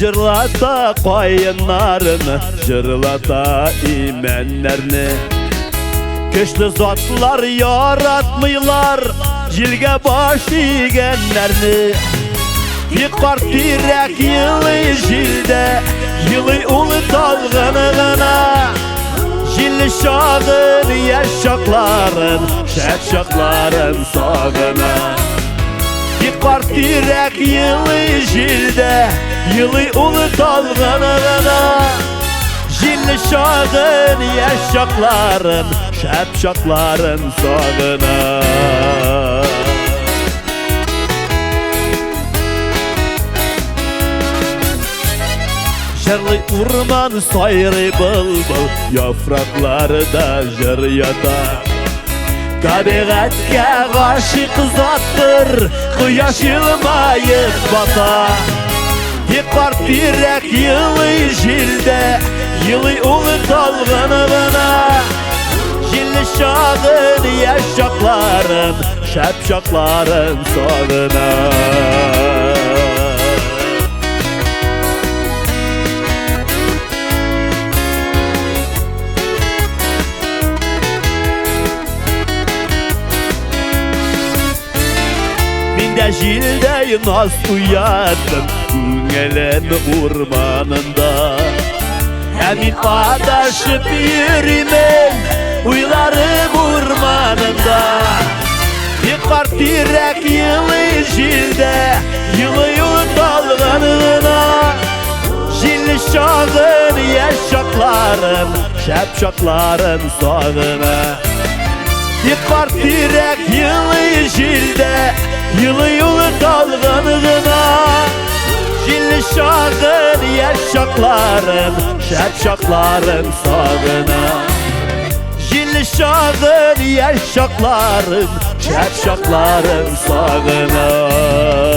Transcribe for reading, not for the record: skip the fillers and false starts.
Jırlata koyunlarını, jırlata imenlerini. Köşlü zatlar yaratmıylar jilge baş igenlerini. Yıkar direk yılı jilde, yılı ulu dalgınına. Jil şağın yaşakların, şakların sağına. Yıkar direk yılı jilde, yılı ulu dalgınına. Jil şağın yaşakların, şakların sağına. Şerli urman sayrı bılbıl, yaprakları da jır yatar. Tabiatke aşık zattır, kıyaş yılmayıp bata. Yıkar direk yılı jilde, yılı ulu dalgınına. Jil şağın yaşakların, şakların sağına. Jilde naz uyandım Ünelen urmanında. Emin adaşıp yürümem Uylarım urmanında. Yıkar direk yılı jilde, yılı dalgınına. Jil şağın yaşakların, şakların sağına. Yıkar direk yılı jilde, yılı dalgınına. Jil şağın yaşakların, şakların sağına. Jil şağın yaşakların, şakların sağına.